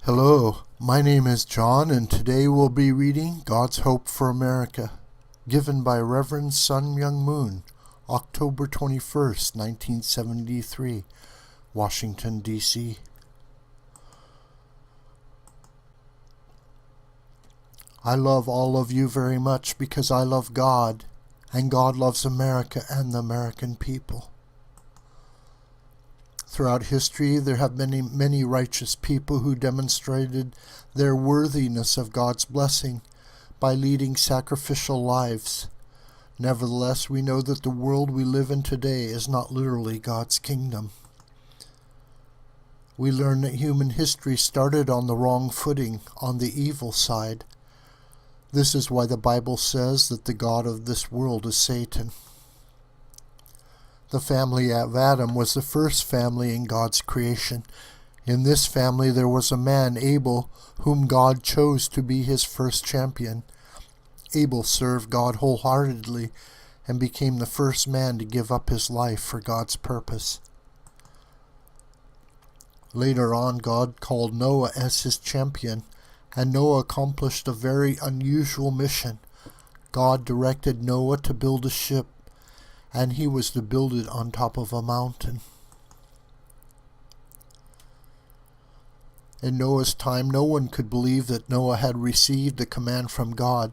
Hello, my name is John, and today we'll be reading God's Hope for America, given by Reverend Myung Moon, October 21st, 1973, Washington, D.C. I love all of you very much because I love God, and God loves America and the American people. Throughout history, there have been many righteous people who demonstrated their worthiness of God's blessing by leading sacrificial lives. Nevertheless, we know that the world we live in today is not literally God's kingdom. We learn that human history started on the wrong footing, on the evil side. This is why the Bible says that the god of this world is Satan. The family of Adam was the first family in God's creation. In this family there was a man, Abel, whom God chose to be his first champion. Abel served God wholeheartedly and became the first man to give up his life for God's purpose. Later on, God called Noah as his champion, and Noah accomplished a very unusual mission. God directed Noah to build a ship, and he was to build it on top of a mountain. In Noah's time, no one could believe that Noah had received a command from God,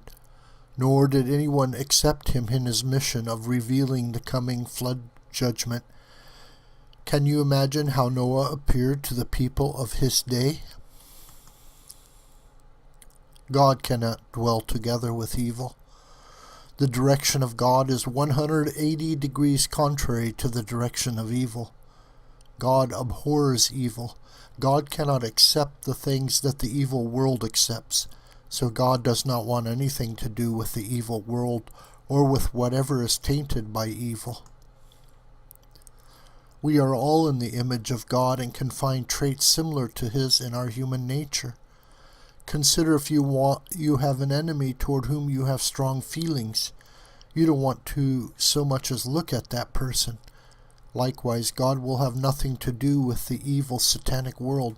nor did anyone accept him in his mission of revealing the coming flood judgment. Can you imagine how Noah appeared to the people of his day? God cannot dwell together with evil. The direction of God is 180 degrees contrary to the direction of evil. God abhors evil. God cannot accept the things that the evil world accepts, so God does not want anything to do with the evil world or with whatever is tainted by evil. We are all in the image of God and can find traits similar to His in our human nature. Consider if you have an enemy toward whom you have strong feelings. You don't want to so much as look at that person. Likewise, God will have nothing to do with the evil satanic world.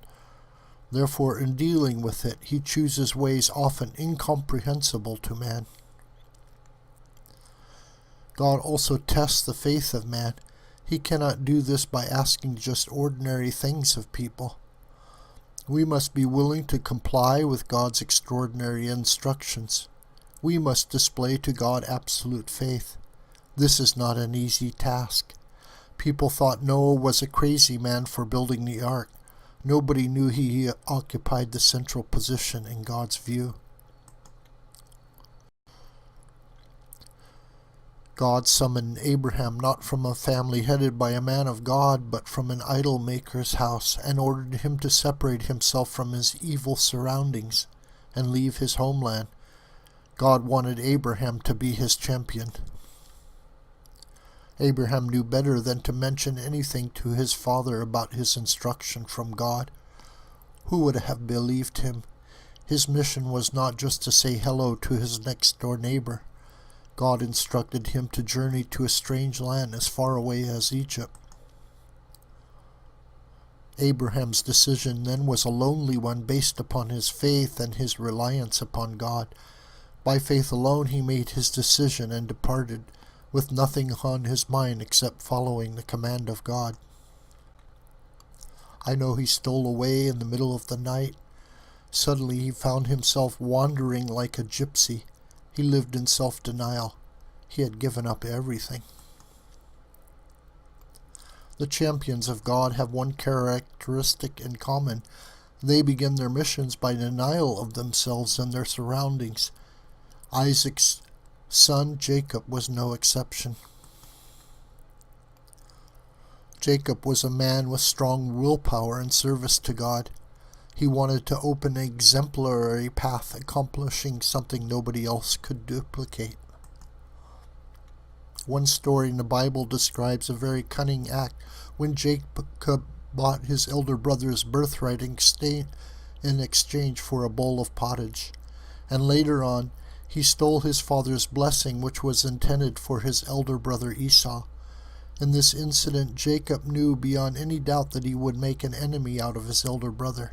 Therefore, in dealing with it, He chooses ways often incomprehensible to man. God also tests the faith of man. He cannot do this by asking just ordinary things of people. We must be willing to comply with God's extraordinary instructions. We must display to God absolute faith. This is not an easy task. People thought Noah was a crazy man for building the ark. Nobody knew he occupied the central position in God's view. God summoned Abraham not from a family headed by a man of God, but from an idol maker's house, and ordered him to separate himself from his evil surroundings and leave his homeland. God wanted Abraham to be his champion. Abraham knew better than to mention anything to his father about his instruction from God. Who would have believed him? His mission was not just to say hello to his next-door neighbor. God instructed him to journey to a strange land as far away as Egypt. Abraham's decision then was a lonely one based upon his faith and his reliance upon God. By faith alone he made his decision and departed, with nothing on his mind except following the command of God. I know he stole away in the middle of the night. Suddenly he found himself wandering like a gypsy. He lived in self-denial. He had given up everything. The champions of God have one characteristic in common. They begin their missions by denial of themselves and their surroundings. Isaac's son Jacob was no exception. Jacob was a man with strong willpower and service to God. He wanted to open an exemplary path, accomplishing something nobody else could duplicate. One story in the Bible describes a very cunning act when Jacob bought his elder brother's birthright in exchange for a bowl of pottage, and later on he stole his father's blessing, which was intended for his elder brother Esau. In this incident, Jacob knew beyond any doubt that he would make an enemy out of his elder brother.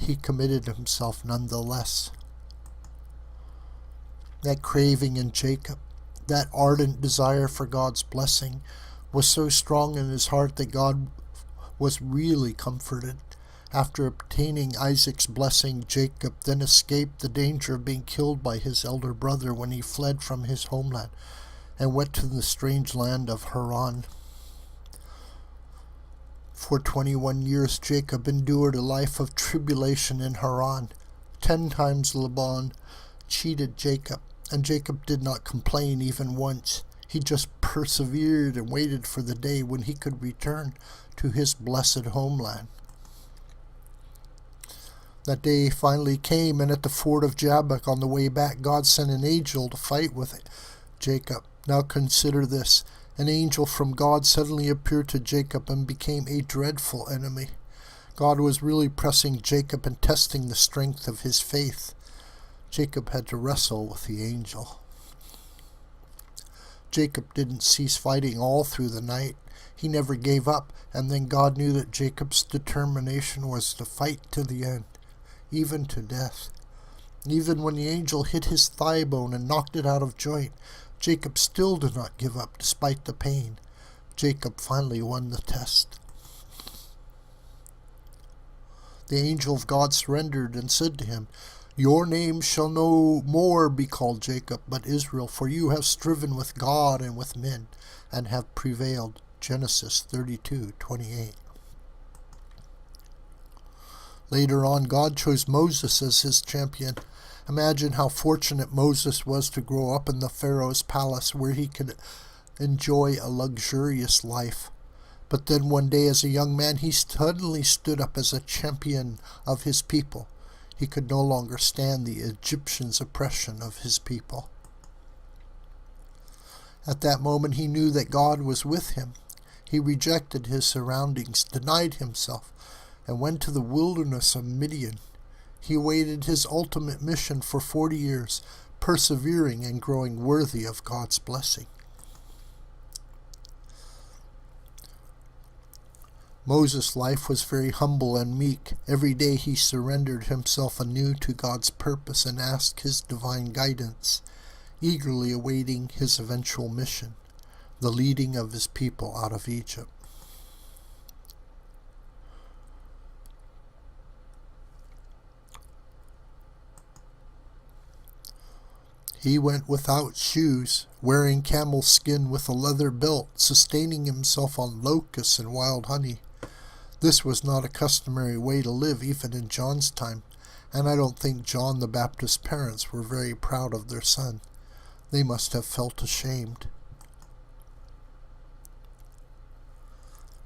he committed himself nonetheless. That craving in Jacob, that ardent desire for God's blessing, was so strong in his heart that God was really comforted. After obtaining Isaac's blessing, Jacob then escaped the danger of being killed by his elder brother when he fled from his homeland and went to the strange land of Haran. For 21 years, Jacob endured a life of tribulation in Haran. 10 times Laban cheated Jacob, and Jacob did not complain even once. He just persevered and waited for the day when he could return to his blessed homeland. That day finally came, and at the ford of Jabbok on the way back, God sent an angel to fight with Jacob. Now consider this. An angel from God suddenly appeared to Jacob and became a dreadful enemy. God was really pressing Jacob and testing the strength of his faith. Jacob had to wrestle with the angel. Jacob didn't cease fighting all through the night. He never gave up, and then God knew that Jacob's determination was to fight to the end, even to death. Even when the angel hit his thigh bone and knocked it out of joint, Jacob still did not give up despite the pain. Jacob finally won the test. The angel of God surrendered and said to him, "Your name shall no more be called Jacob, but Israel, for you have striven with God and with men, and have prevailed." Genesis 32:28. Later on, God chose Moses as his champion. Imagine how fortunate Moses was to grow up in the Pharaoh's palace where he could enjoy a luxurious life. But then one day as a young man, he suddenly stood up as a champion of his people. He could no longer stand the Egyptians' oppression of his people. At that moment, he knew that God was with him. He rejected his surroundings, denied himself, and went to the wilderness of Midian. He awaited his ultimate mission for 40 years, persevering and growing worthy of God's blessing. Moses' life was very humble and meek. Every day he surrendered himself anew to God's purpose and asked his divine guidance, eagerly awaiting his eventual mission, the leading of his people out of Egypt. He went without shoes, wearing camel skin with a leather belt, sustaining himself on locusts and wild honey. This was not a customary way to live even in John's time, and I don't think John the Baptist's parents were very proud of their son. They must have felt ashamed.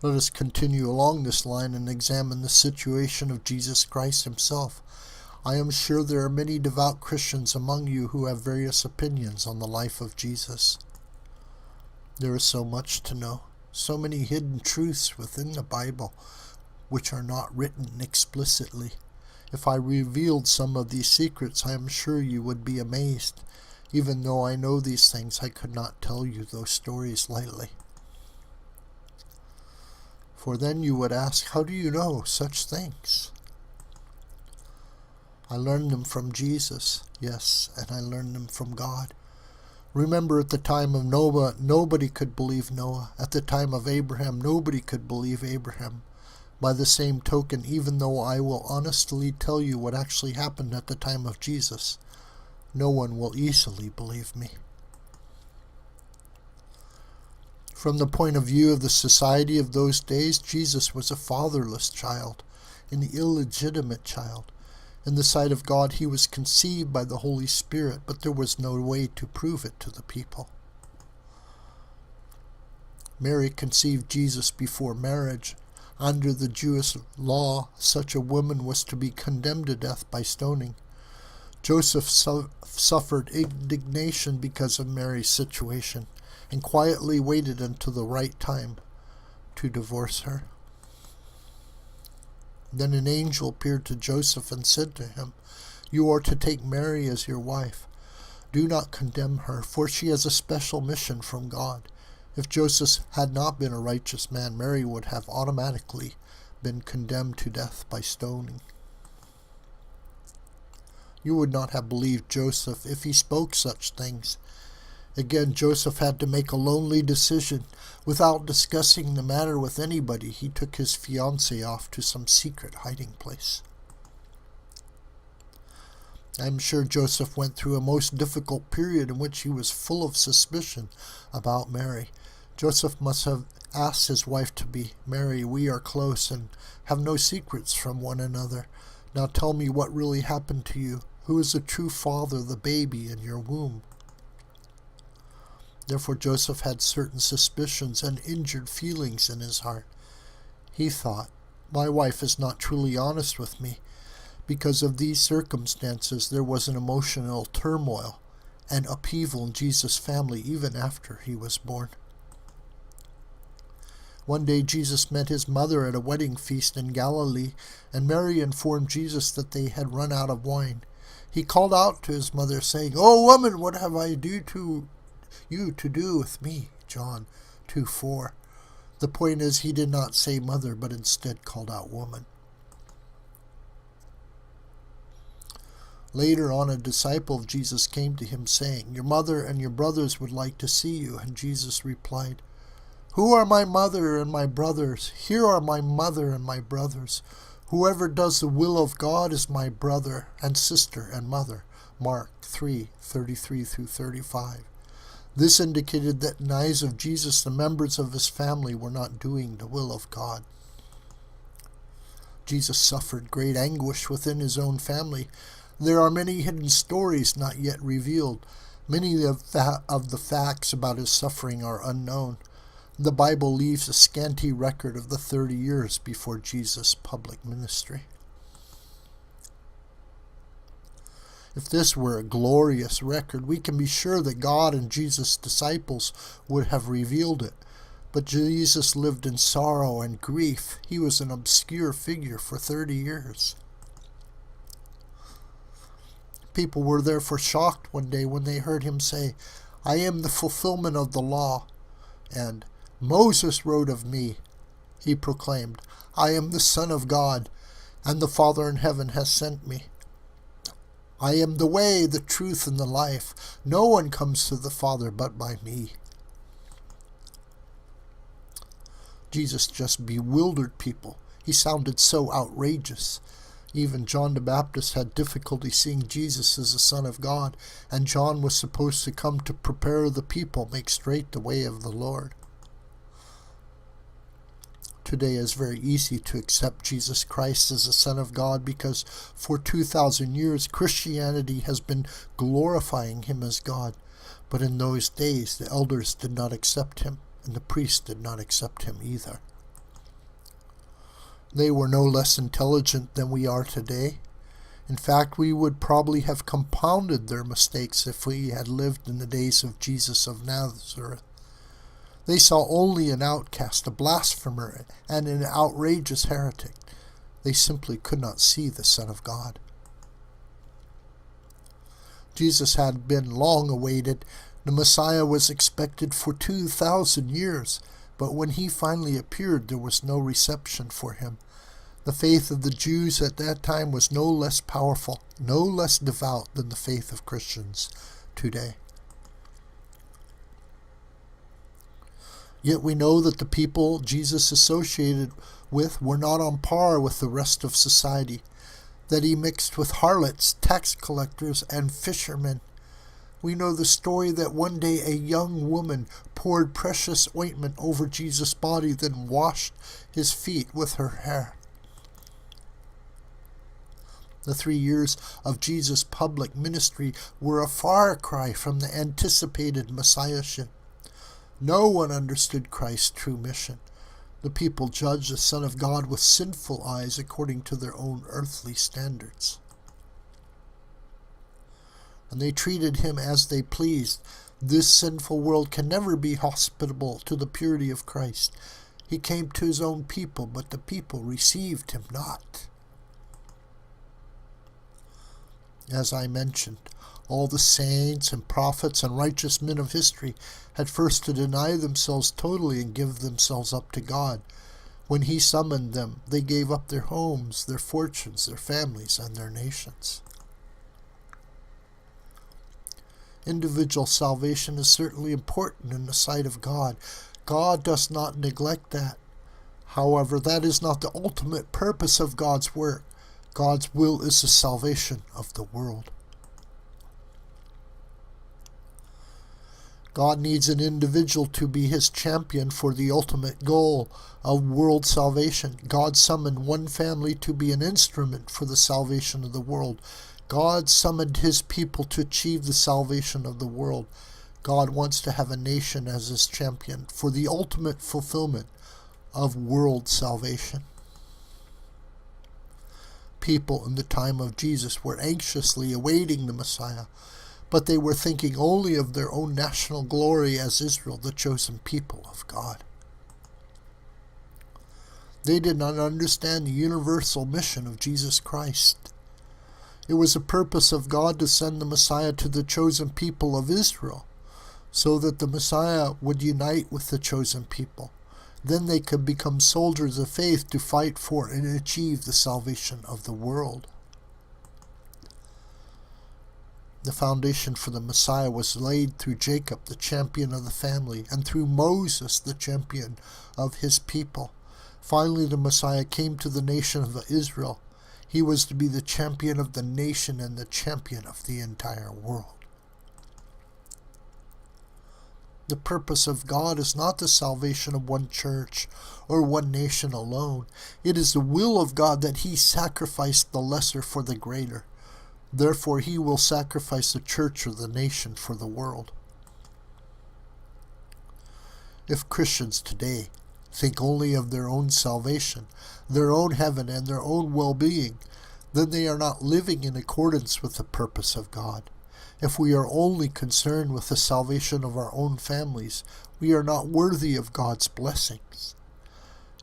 Let us continue along this line and examine the situation of Jesus Christ himself. I am sure there are many devout Christians among you who have various opinions on the life of Jesus. There is so much to know, so many hidden truths within the Bible, which are not written explicitly. If I revealed some of these secrets, I am sure you would be amazed. Even though I know these things, I could not tell you those stories lightly. For then you would ask, how do you know such things? I learned them from Jesus, yes, and I learned them from God. Remember, at the time of Noah, nobody could believe Noah. At the time of Abraham, nobody could believe Abraham. By the same token, even though I will honestly tell you what actually happened at the time of Jesus, no one will easily believe me. From the point of view of the society of those days, Jesus was a fatherless child, an illegitimate child. In the sight of God, he was conceived by the Holy Spirit, but there was no way to prove it to the people. Mary conceived Jesus before marriage. Under the Jewish law, such a woman was to be condemned to death by stoning. Joseph suffered indignation because of Mary's situation and quietly waited until the right time to divorce her. Then an angel appeared to Joseph and said to him, "You are to take Mary as your wife. Do not condemn her, for she has a special mission from God." If Joseph had not been a righteous man, Mary would have automatically been condemned to death by stoning. You would not have believed Joseph if he spoke such things. Again, Joseph had to make a lonely decision. Without discussing the matter with anybody, he took his fiancée off to some secret hiding place. I'm sure Joseph went through a most difficult period in which he was full of suspicion about Mary. Joseph must have asked his wife to be, "Mary, we are close and have no secrets from one another. Now tell me what really happened to you. Who is the true father of the baby in your womb?" Therefore Joseph had certain suspicions and injured feelings in his heart. He thought, "My wife is not truly honest with me." Because of these circumstances, there was an emotional turmoil and upheaval in Jesus' family even after he was born. One day Jesus met his mother at a wedding feast in Galilee, and Mary informed Jesus that they had run out of wine. He called out to his mother, saying, "O woman, what have I to do with me?" John 2:4. The point is, he did not say mother, but instead called out woman. Later on, a disciple of Jesus came to him, saying, "Your mother and your brothers would like to see you." And Jesus replied, "Who are my mother and my brothers? Here are my mother and my brothers. Whoever does the will of God is my brother and sister and mother." Mark 3:33-35. This indicated that in the eyes of Jesus, the members of his family were not doing the will of God. Jesus suffered great anguish within his own family. There are many hidden stories not yet revealed. Many of the facts about his suffering are unknown. The Bible leaves a scanty record of the 30 years before Jesus' public ministry. If this were a glorious record, we can be sure that God and Jesus' disciples would have revealed it. But Jesus lived in sorrow and grief. He was an obscure figure for 30 years. People were therefore shocked one day when they heard him say, "I am the fulfillment of the law," and "Moses wrote of me." He proclaimed, "I am the Son of God, and the Father in heaven has sent me. I am the way, the truth, and the life. No one comes to the Father but by me." Jesus just bewildered people. He sounded so outrageous. Even John the Baptist had difficulty seeing Jesus as the Son of God, and John was supposed to come to prepare the people, make straight the way of the Lord. Today it is very easy to accept Jesus Christ as the Son of God because for 2,000 years Christianity has been glorifying him as God. But in those days the elders did not accept him, and the priests did not accept him either. They were no less intelligent than we are today. In fact, we would probably have compounded their mistakes if we had lived in the days of Jesus of Nazareth. They saw only an outcast, a blasphemer, and an outrageous heretic. They simply could not see the Son of God. Jesus had been long awaited. The Messiah was expected for 2,000 years, but when he finally appeared, there was no reception for him. The faith of the Jews at that time was no less powerful, no less devout than the faith of Christians today. Yet we know that the people Jesus associated with were not on par with the rest of society, that he mixed with harlots, tax collectors, and fishermen. We know the story that one day a young woman poured precious ointment over Jesus' body, then washed his feet with her hair. The 3 years of Jesus' public ministry were a far cry from the anticipated messiahship. No one understood Christ's true mission. The people judged the Son of God with sinful eyes according to their own earthly standards. And they treated him as they pleased. This sinful world can never be hospitable to the purity of Christ. He came to his own people, but the people received him not. As I mentioned, all the saints and prophets and righteous men of history had first to deny themselves totally and give themselves up to God. When he summoned them, they gave up their homes, their fortunes, their families, and their nations. Individual salvation is certainly important in the sight of God. God does not neglect that. However, that is not the ultimate purpose of God's work. God's will is the salvation of the world. God needs an individual to be his champion for the ultimate goal of world salvation. God summoned one family to be an instrument for the salvation of the world. God summoned his people to achieve the salvation of the world. God wants to have a nation as his champion for the ultimate fulfillment of world salvation. People in the time of Jesus were anxiously awaiting the Messiah, but they were thinking only of their own national glory as Israel, the chosen people of God. They did not understand the universal mission of Jesus Christ. It was the purpose of God to send the Messiah to the chosen people of Israel, so that the Messiah would unite with the chosen people. Then they could become soldiers of faith to fight for and achieve the salvation of the world. The foundation for the Messiah was laid through Jacob, the champion of the family, and through Moses, the champion of his people. Finally, the Messiah came to the nation of Israel. He was to be the champion of the nation and the champion of the entire world. The purpose of God is not the salvation of one church or one nation alone. It is the will of God that he sacrificed the lesser for the greater. Therefore, he will sacrifice the church or the nation for the world. If Christians today think only of their own salvation, their own heaven, and their own well-being, then they are not living in accordance with the purpose of God. If we are only concerned with the salvation of our own families, we are not worthy of God's blessings.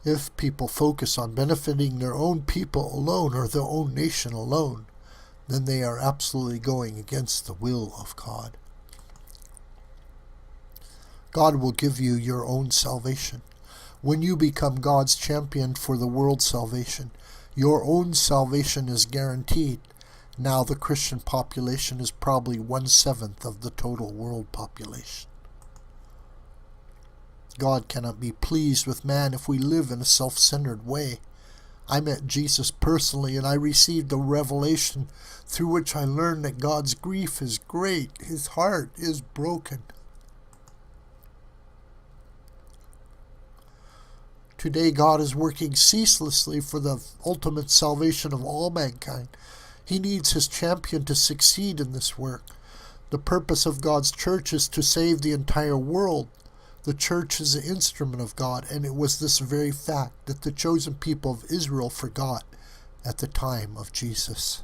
If people focus on benefiting their own people alone or their own nation alone, then they are absolutely going against the will of God. God will give you your own salvation. When you become God's champion for the world's salvation, your own salvation is guaranteed. Now the Christian population is probably 1/7 of the total world population. God cannot be pleased with man if we live in a self-centered way. I met Jesus personally, and I received a revelation through which I learned that God's grief is great. His heart is broken. Today, God is working ceaselessly for the ultimate salvation of all mankind. He needs his champion to succeed in this work. The purpose of God's church is to save the entire world. The church is an instrument of God, and it was this very fact that the chosen people of Israel forgot at the time of Jesus.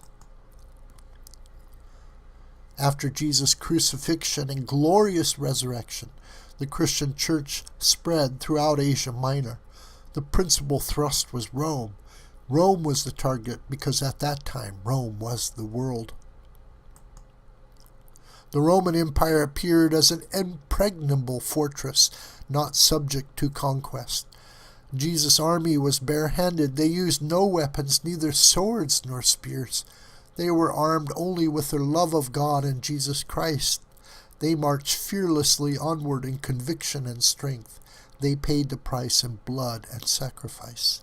After Jesus' crucifixion and glorious resurrection, the Christian church spread throughout Asia Minor. The principal thrust was Rome. Rome was the target because at that time Rome was the world. The Roman Empire appeared as an impregnable fortress, not subject to conquest. Jesus' army was barehanded. They used no weapons, neither swords nor spears. They were armed only with their love of God and Jesus Christ. They marched fearlessly onward in conviction and strength. They paid the price in blood and sacrifice.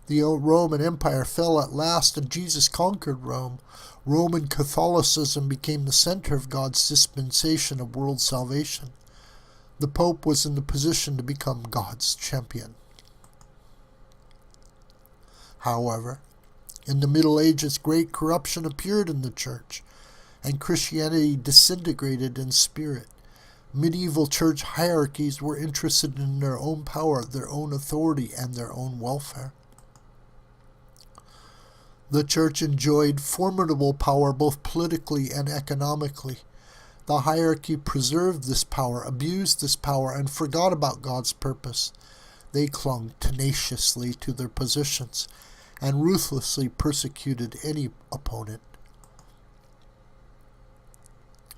The Roman Empire fell at last, and Jesus conquered Rome. Roman Catholicism became the center of God's dispensation of world salvation. The Pope was in the position to become God's champion. However, in the Middle Ages, great corruption appeared in the church, and Christianity disintegrated in spirit. Medieval church hierarchies were interested in their own power, their own authority, and their own welfare. The church enjoyed formidable power both politically and economically. The hierarchy preserved this power, abused this power, and forgot about God's purpose. They clung tenaciously to their positions and ruthlessly persecuted any opponent.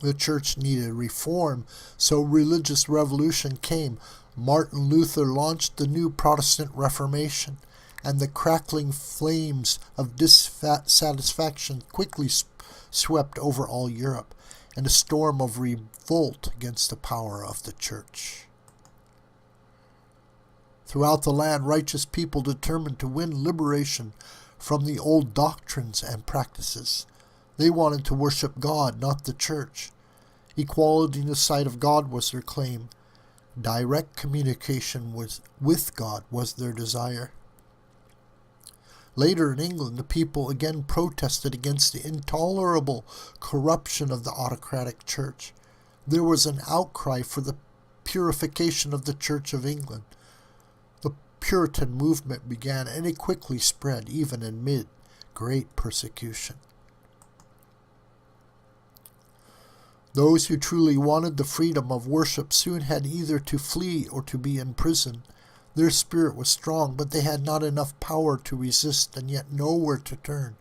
The church needed reform, so religious revolution came. Martin Luther launched the new Protestant Reformation, and the crackling flames of dissatisfaction quickly swept over all Europe, and a storm of revolt against the power of the church. Throughout the land, righteous people determined to win liberation from the old doctrines and practices. They wanted to worship God, not the church. Equality in the sight of God was their claim. Direct communication with God was their desire. Later in England, the people again protested against the intolerable corruption of the autocratic church. There was an outcry for the purification of the Church of England. The Puritan movement began, and it quickly spread, even amid great persecution. Those who truly wanted the freedom of worship soon had either to flee or to be in prison. Their spirit was strong, but they had not enough power to resist and yet nowhere to turn.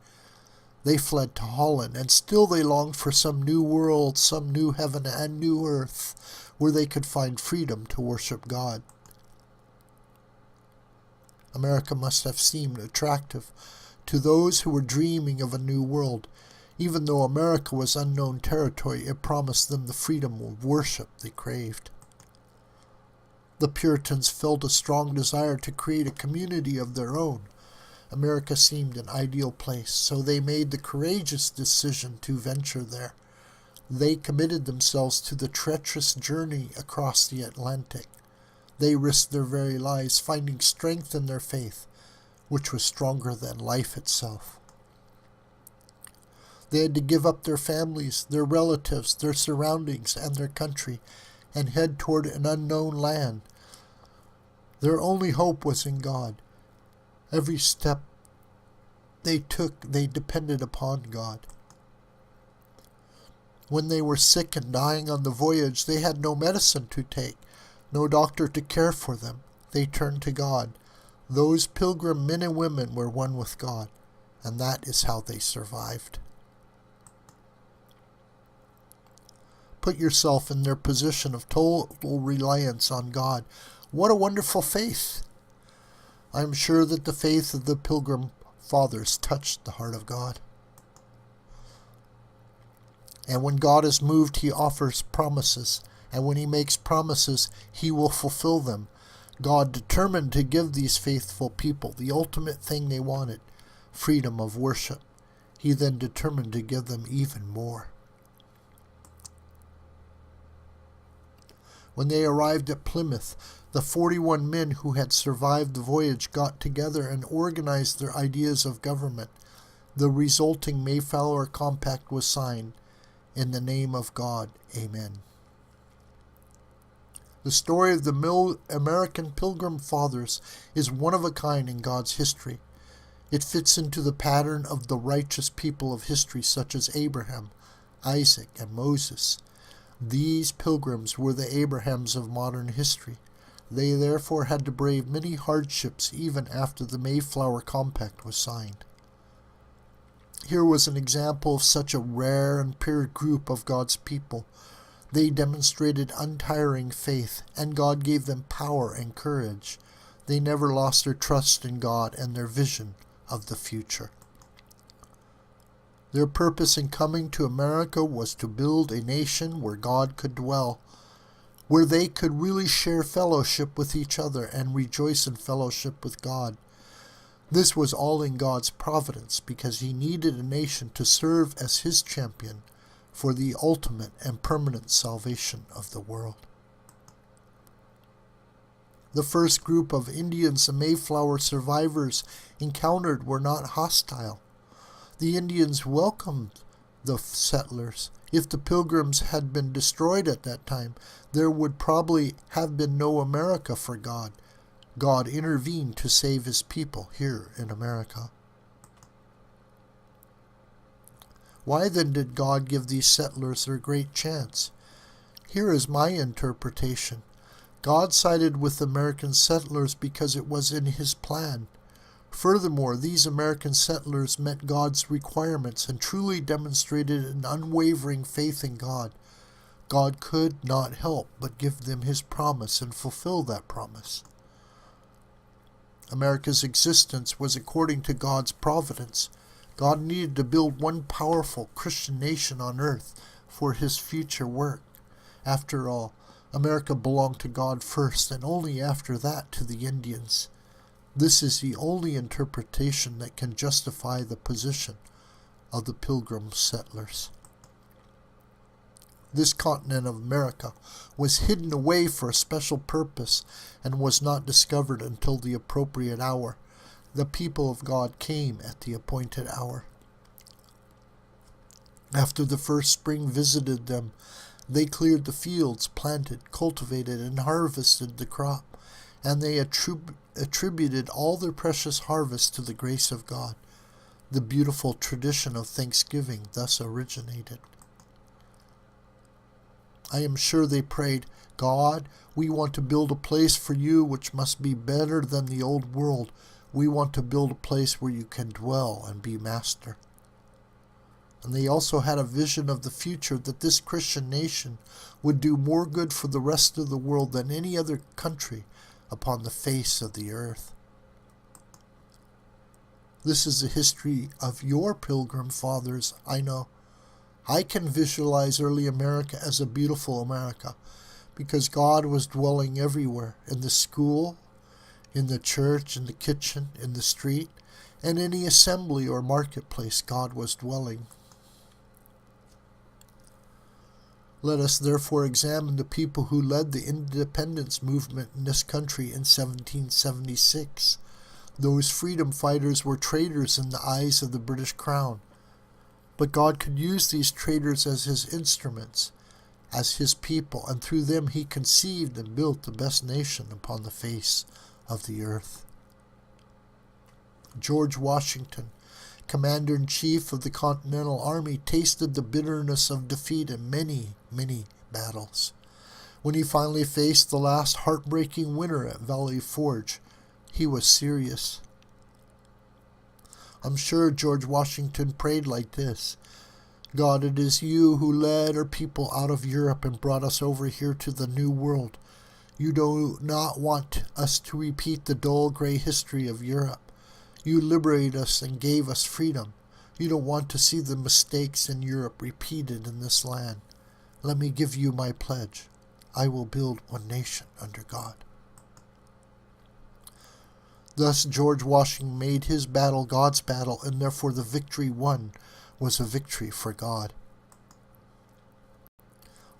They fled to Holland, and still they longed for some new world, some new heaven and new earth, where they could find freedom to worship God. America must have seemed attractive to those who were dreaming of a new world. Even though America was unknown territory, it promised them the freedom of worship they craved. The Puritans felt a strong desire to create a community of their own. America seemed an ideal place, so they made the courageous decision to venture there. They committed themselves to the treacherous journey across the Atlantic. They risked their very lives, finding strength in their faith, which was stronger than life itself. They had to give up their families, their relatives, their surroundings, and their country, and head toward an unknown land. Their only hope was in God. Every step they took, they depended upon God. When they were sick and dying on the voyage, they had no medicine to take, no doctor to care for them. They turned to God. Those pilgrim men and women were one with God, and that is how they survived. Put yourself in their position of total reliance on God. What a wonderful faith! I am sure that the faith of the Pilgrim Fathers touched the heart of God. And when God is moved, he offers promises. And when he makes promises, he will fulfill them. God determined to give these faithful people the ultimate thing they wanted, freedom of worship. He then determined to give them even more. When they arrived at Plymouth, the 41 men who had survived the voyage got together and organized their ideas of government. The resulting Mayflower Compact was signed. In the name of God, Amen. The story of the American Pilgrim Fathers is one of a kind in God's history. It fits into the pattern of the righteous people of history such as Abraham, Isaac, and Moses. These pilgrims were the Abrahams of modern history. They therefore had to brave many hardships even after the Mayflower Compact was signed. Here was an example of such a rare and pure group of God's people. They demonstrated untiring faith, and God gave them power and courage. They never lost their trust in God and their vision of the future. Their purpose in coming to America was to build a nation where God could dwell, where they could really share fellowship with each other and rejoice in fellowship with God. This was all in God's providence because he needed a nation to serve as his champion for the ultimate and permanent salvation of the world. The first group of Indians the Mayflower survivors encountered were not hostile. The Indians welcomed the settlers. If the Pilgrims had been destroyed at that time, there would probably have been no America for God. God intervened to save his people here in America. Why then did God give these settlers their great chance? Here is my interpretation. God sided with the American settlers because it was in his plan. Furthermore, these American settlers met God's requirements and truly demonstrated an unwavering faith in God. God could not help but give them his promise and fulfill that promise. America's existence was according to God's providence. God needed to build one powerful Christian nation on earth for his future work. After all, America belonged to God first, and only after that to the Indians. This is the only interpretation that can justify the position of the Pilgrim settlers. This continent of America was hidden away for a special purpose and was not discovered until the appropriate hour. The people of God came at the appointed hour. After the first spring visited them, they cleared the fields, planted, cultivated, and harvested the crop, and they attributed all their precious harvest to the grace of God. The beautiful tradition of thanksgiving thus originated. I am sure they prayed, God, we want to build a place for you which must be better than the old world. We want to build a place where you can dwell and be master. And they also had a vision of the future that this Christian nation would do more good for the rest of the world than any other country upon the face of the earth. This is the history of your Pilgrim fathers, I know. I can visualize early America as a beautiful America because God was dwelling everywhere, in the school, in the church, in the kitchen, in the street, and any assembly or marketplace God was dwelling. Let us therefore examine the people who led the independence movement in this country in 1776. Those freedom fighters were traitors in the eyes of the British Crown. But God could use these traitors as his instruments, as his people, and through them he conceived and built the best nation upon the face of the earth. George Washington, Commander-in-Chief of the Continental Army, tasted the bitterness of defeat in many, many battles. When he finally faced the last heartbreaking winter at Valley Forge, he was serious. I'm sure George Washington prayed like this: God, it is you who led our people out of Europe and brought us over here to the New World. You do not want us to repeat the dull gray history of Europe. You liberated us and gave us freedom. You don't want to see the mistakes in Europe repeated in this land. Let me give you my pledge. I will build one nation under God. Thus George Washington made his battle God's battle, and therefore the victory won was a victory for God.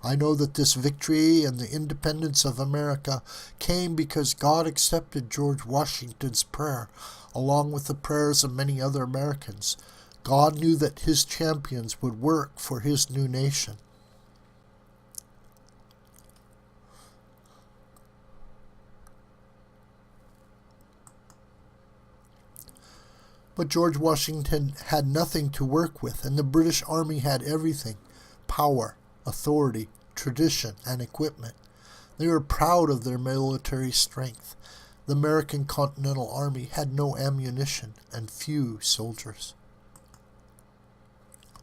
I know that this victory and the independence of America came because God accepted George Washington's prayer, along with the prayers of many other Americans. God knew that his champions would work for his new nation. But George Washington had nothing to work with, and the British Army had everything: power, authority, tradition, and equipment. They were proud of their military strength. The American Continental Army had no ammunition and few soldiers.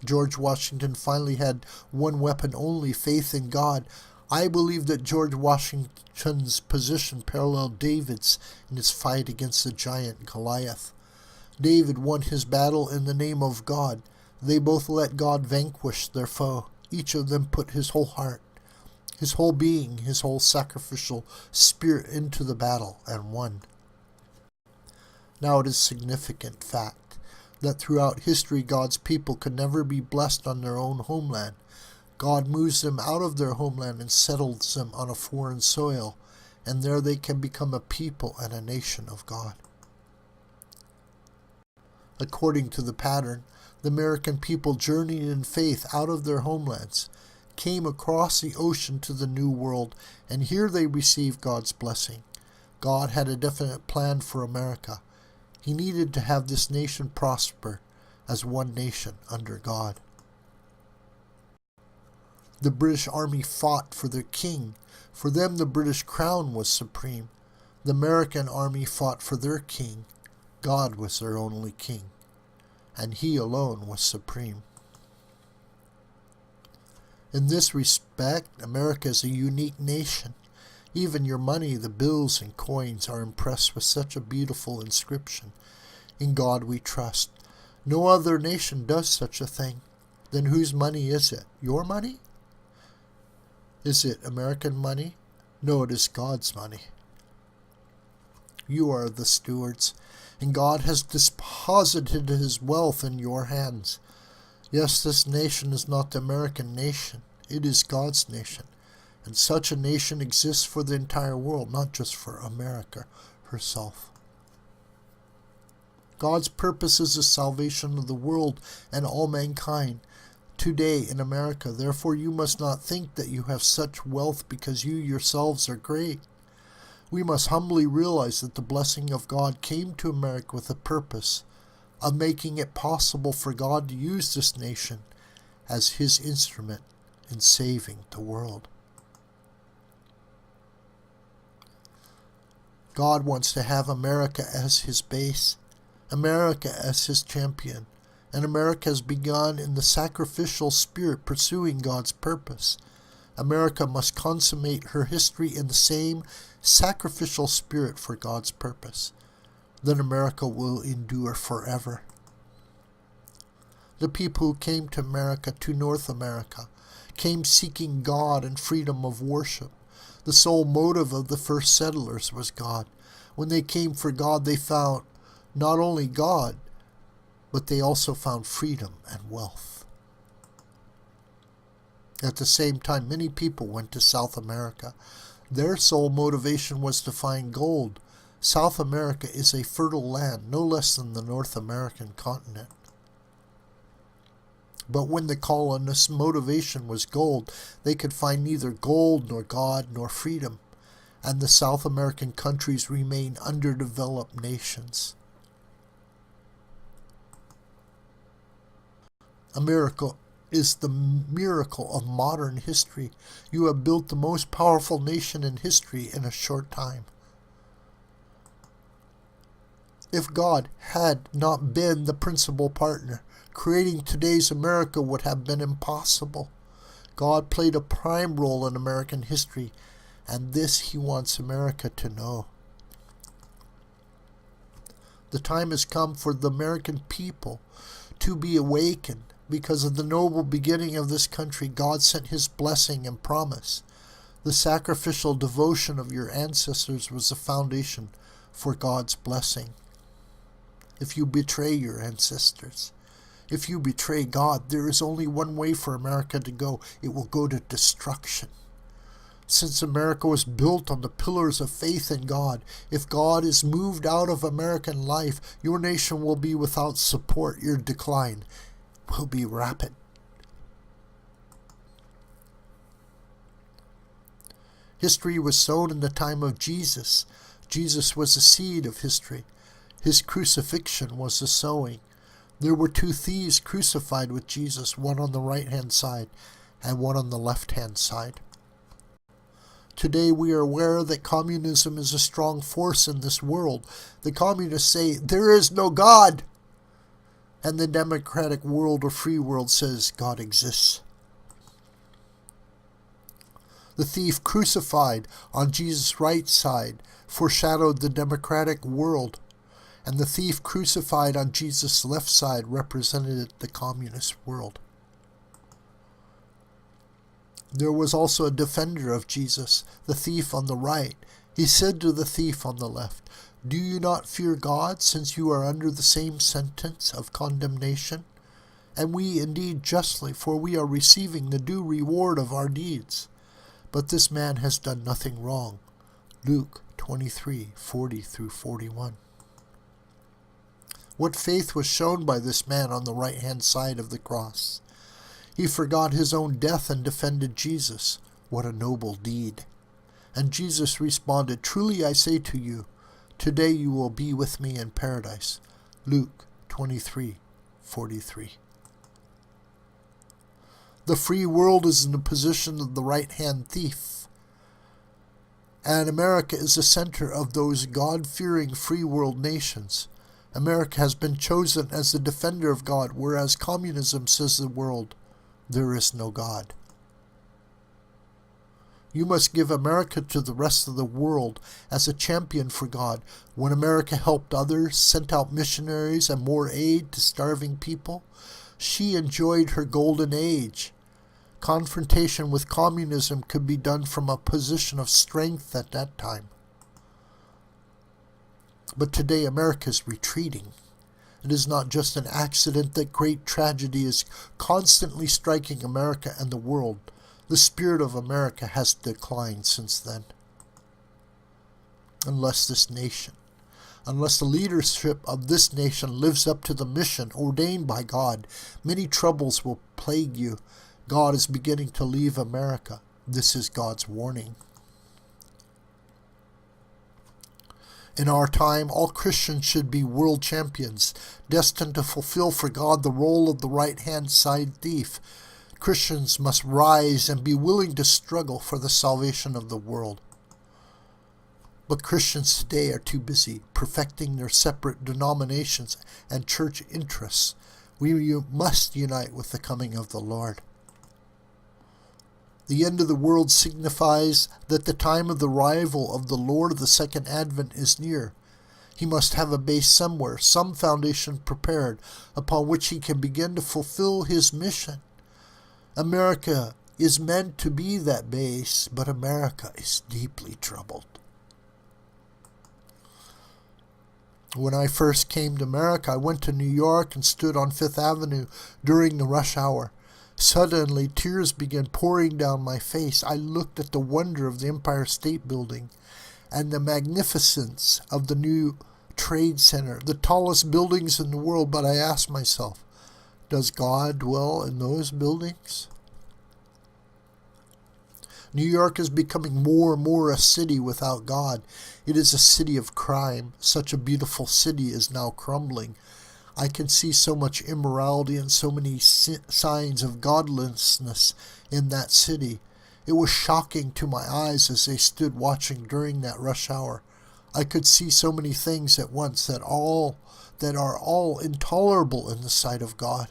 George Washington finally had one weapon only: faith in God. I believe that George Washington's position paralleled David's in his fight against the giant Goliath. David won his battle in the name of God. They both let God vanquish their foe. Each of them put his whole heart, his whole being, his whole sacrificial spirit into the battle and won. Now it is a significant fact that throughout history God's people could never be blessed on their own homeland. God moves them out of their homeland and settles them on a foreign soil, and there they can become a people and a nation of God. According to the pattern, the American people journeyed in faith out of their homelands, came across the ocean to the New World, and here they received God's blessing. God had a definite plan for America. He needed to have this nation prosper as one nation under God. The British Army fought for their king. For them, the British crown was supreme. The American Army fought for their king. God was their only king, and he alone was supreme. In this respect, America is a unique nation. Even your money, the bills and coins, are impressed with such a beautiful inscription: "In God we trust." No other nation does such a thing. Then whose money is it? Your money? Is it American money? No, it is God's money. You are the stewards, and God has deposited his wealth in your hands. Yes, this nation is not the American nation. It is God's nation. And such a nation exists for the entire world, not just for America herself. God's purpose is the salvation of the world and all mankind today in America. Therefore, you must not think that you have such wealth because you yourselves are great. We must humbly realize that the blessing of God came to America with a purpose of making it possible for God to use this nation as his instrument in saving the world. God wants to have America as his base, America as his champion, and America has begun in the sacrificial spirit pursuing God's purpose. America must consummate her history in the same sacrificial spirit for God's purpose. Then America will endure forever. The people who came to America, to North America, came seeking God and freedom of worship. The sole motive of the first settlers was God. When they came for God, they found not only God, but they also found freedom and wealth. At the same time, many people went to South America. Their sole motivation was to find gold. South America is a fertile land, no less than the North American continent. But when the colonists' motivation was gold, they could find neither gold nor God nor freedom, and the South American countries remain underdeveloped nations. America is the miracle of modern history. You have built the most powerful nation in history in a short time. If God had not been the principal partner, creating today's America would have been impossible. God played a prime role in American history, and this he wants America to know. The time has come for the American people to be awakened. Because of the noble beginning of this country, God sent his blessing and promise. The sacrificial devotion of your ancestors was the foundation for God's blessing. If you betray your ancestors, if you betray God, there is only one way for America to go. It will go to destruction. Since America was built on the pillars of faith in God, if God is moved out of American life, your nation will be without support. Your decline will be rapid. History was sown in the time of Jesus. Jesus was the seed of history. His crucifixion was the sowing. There were two thieves crucified with Jesus, one on the right-hand side and one on the left-hand side. Today we are aware that communism is a strong force in this world. The communists say, there is no God. And the democratic world or free world says God exists. The thief crucified on Jesus' right side foreshadowed the democratic world, and the thief crucified on Jesus' left side represented the communist world. There was also a defender of Jesus, the thief on the right. He said to the thief on the left, do you not fear God, since you are under the same sentence of condemnation? And we indeed justly, for we are receiving the due reward of our deeds. But this man has done nothing wrong. Luke 23:40-41. What faith was shown by this man on the right-hand side of the cross? He forgot his own death and defended Jesus. What a noble deed. And Jesus responded, truly I say to you, today you will be with me in paradise. Luke 23:43. The free world is in the position of the right-hand thief. And America is the center of those God-fearing free world nations. America has been chosen as the defender of God, whereas communism says the world, there is no God. You must give America to the rest of the world as a champion for God. When America helped others, sent out missionaries and more aid to starving people, she enjoyed her golden age. Confrontation with communism could be done from a position of strength at that time. But today America is retreating. It is not just an accident that great tragedy is constantly striking America and the world. The spirit of America has declined since then. Unless the leadership of this nation lives up to the mission ordained by God, many troubles will plague you. God is beginning to leave America. This is God's warning. In our time, all Christians should be world champions, destined to fulfill for God the role of the right-hand side thief. Christians must rise and be willing to struggle for the salvation of the world. But Christians today are too busy perfecting their separate denominations and church interests. We must unite with the coming of the Lord. The end of the world signifies that the time of the arrival of the Lord of the second advent is near. He must have a base somewhere, some foundation prepared, upon which he can begin to fulfill his mission. America is meant to be that base, but America is deeply troubled. When I first came to America, I went to New York and stood on Fifth Avenue during the rush hour. Suddenly, tears began pouring down my face. I looked at the wonder of the Empire State Building and the magnificence of the new Trade Center, the tallest buildings in the world, but I asked myself, does God dwell in those buildings? New York is becoming more and more a city without God. It is a city of crime. Such a beautiful city is now crumbling. I can see so much immorality and so many signs of godlessness in that city. It was shocking to my eyes as they stood watching during that rush hour. I could see so many things at once that are all intolerable in the sight of God.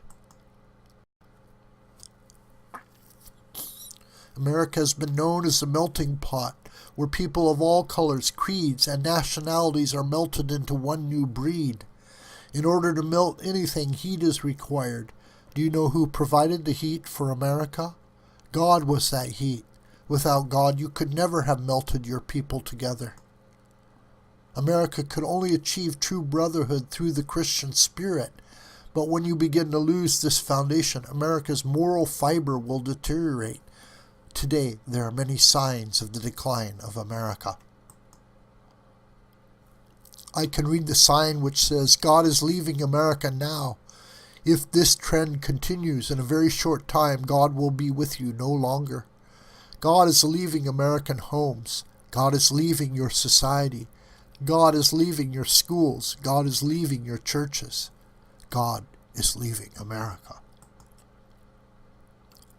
America has been known as a melting pot, where people of all colors, creeds, and nationalities are melted into one new breed. In order to melt anything, heat is required. Do you know who provided the heat for America? God was that heat. Without God, you could never have melted your people together. America could only achieve true brotherhood through the Christian spirit. But when you begin to lose this foundation, America's moral fiber will deteriorate. Today, there are many signs of the decline of America. I can read the sign which says, God is leaving America now. If this trend continues, in a very short time, God will be with you no longer. God is leaving American homes. God is leaving your society. God is leaving your schools. God is leaving your churches. God is leaving America.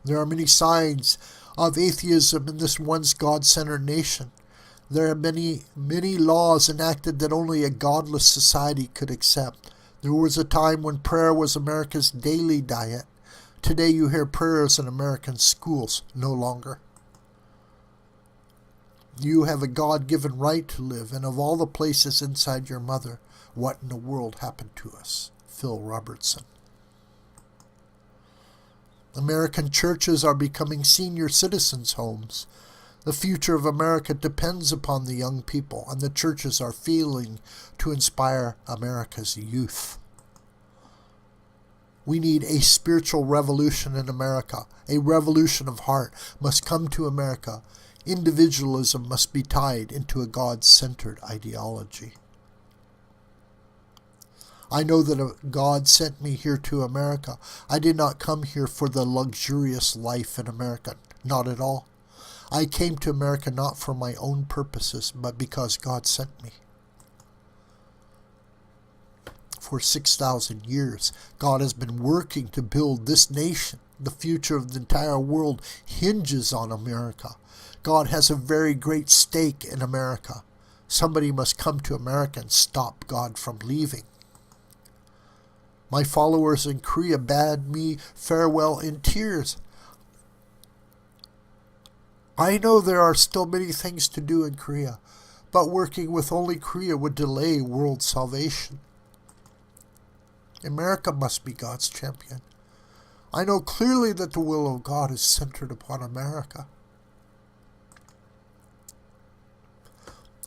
There are many signs of atheism in this once God-centered nation. There are many laws enacted that only a godless society could accept. There was a time when prayer was America's daily diet. Today you hear prayers in American schools no longer. You have a God-given right to live, and of all the places inside your mother, what in the world happened to us? Phil Robertson. American churches are becoming senior citizens' homes. The future of America depends upon the young people, and the churches are failing to inspire America's youth. We need a spiritual revolution in America. A revolution of heart must come to America. Individualism must be tied into a God-centered ideology. I know that God sent me here to America. I did not come here for the luxurious life in America. Not at all. I came to America not for my own purposes, but because God sent me. For 6,000 years, God has been working to build this nation. The future of the entire world hinges on America. God has a very great stake in America. Somebody must come to America and stop God from leaving. My followers in Korea bade me farewell in tears. I know there are still many things to do in Korea, but working with only Korea would delay world salvation. America must be God's champion. I know clearly that the will of God is centered upon America.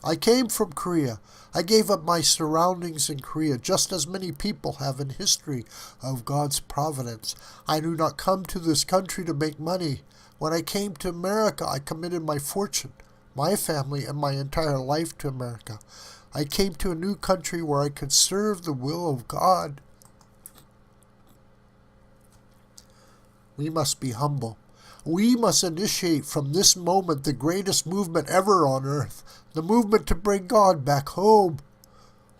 I came from Korea. I gave up my surroundings in Korea, just as many people have in history of God's providence. I do not come to this country to make money. When I came to America, I committed my fortune, my family, and my entire life to America. I came to a new country where I could serve the will of God. We must be humble. We must initiate from this moment the greatest movement ever on earth, the movement to bring God back home.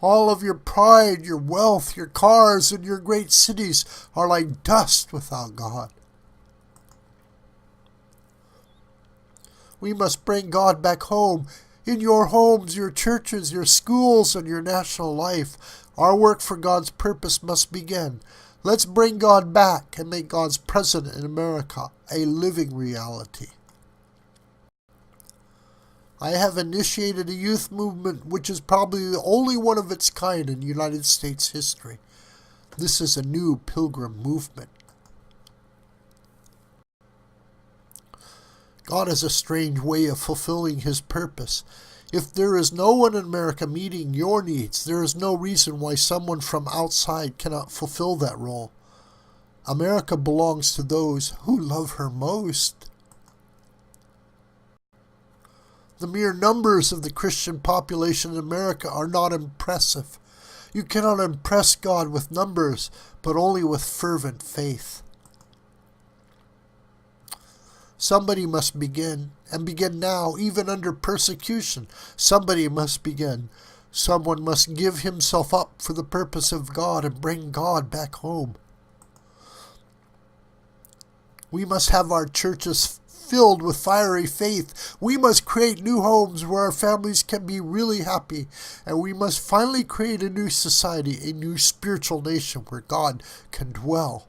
All of your pride, your wealth, your cars, and your great cities are like dust without God. We must bring God back home in your homes, your churches, your schools, and your national life. Our work for God's purpose must begin. Let's bring God back and make God's presence in America a living reality. I have initiated a youth movement which is probably the only one of its kind in United States history. This is a new pilgrim movement. God has a strange way of fulfilling His purpose. If there is no one in America meeting your needs, there is no reason why someone from outside cannot fulfill that role. America belongs to those who love her most. The mere numbers of the Christian population in America are not impressive. You cannot impress God with numbers, but only with fervent faith. Somebody must begin, and begin now, even under persecution. Somebody must begin. Someone must give himself up for the purpose of God and bring God back home. We must have our churches filled with fiery faith. We must create new homes where our families can be really happy. And we must finally create a new society, a new spiritual nation where God can dwell.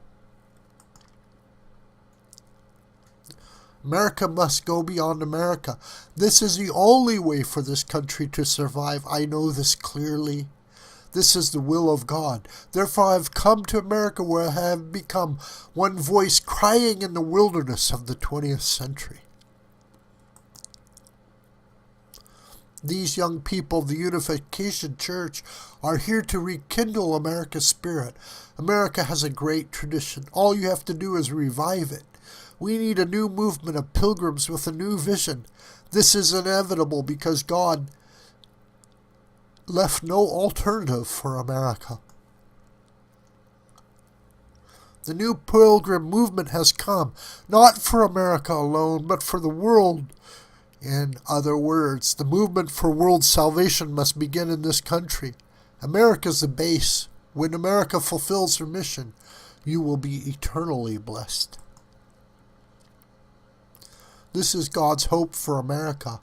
America must go beyond America. This is the only way for this country to survive. I know this clearly. This is the will of God. Therefore I have come to America where I have become one voice crying in the wilderness of the 20th century. These young people of the Unification Church are here to rekindle America's spirit. America has a great tradition. All you have to do is revive it. We need a new movement of pilgrims with a new vision. This is inevitable because God left no alternative for America. The new pilgrim movement has come, not for America alone, but for the world. In other words, the movement for world salvation must begin in this country. America is the base. When America fulfills her mission, you will be eternally blessed. This is God's hope for America.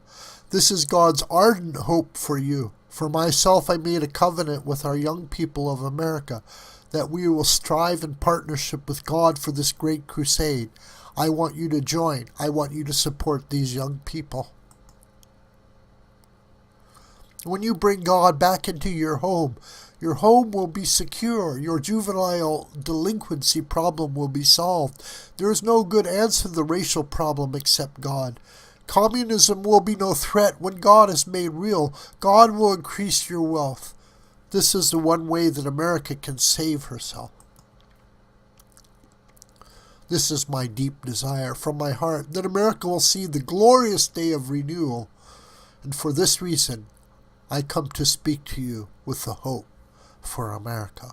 This is God's ardent hope for you. For myself, I made a covenant with our young people of America that we will strive in partnership with God for this great crusade. I want you to join. I want you to support these young people. When you bring God back into your home will be secure. Your juvenile delinquency problem will be solved. There is no good answer to the racial problem except God. Communism will be no threat when God is made real. God will increase your wealth. This is the one way that America can save herself. This is my deep desire from my heart, that America will see the glorious day of renewal. And for this reason, I come to speak to you with the hope for America.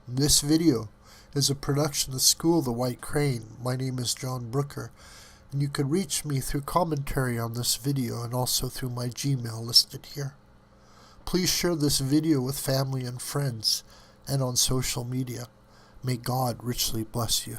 This video is a production of School of the White Crane. My name is John Brooker, and you can reach me through commentary on this video and also through my Gmail listed here. Please share this video with family and friends and on social media. May God richly bless you.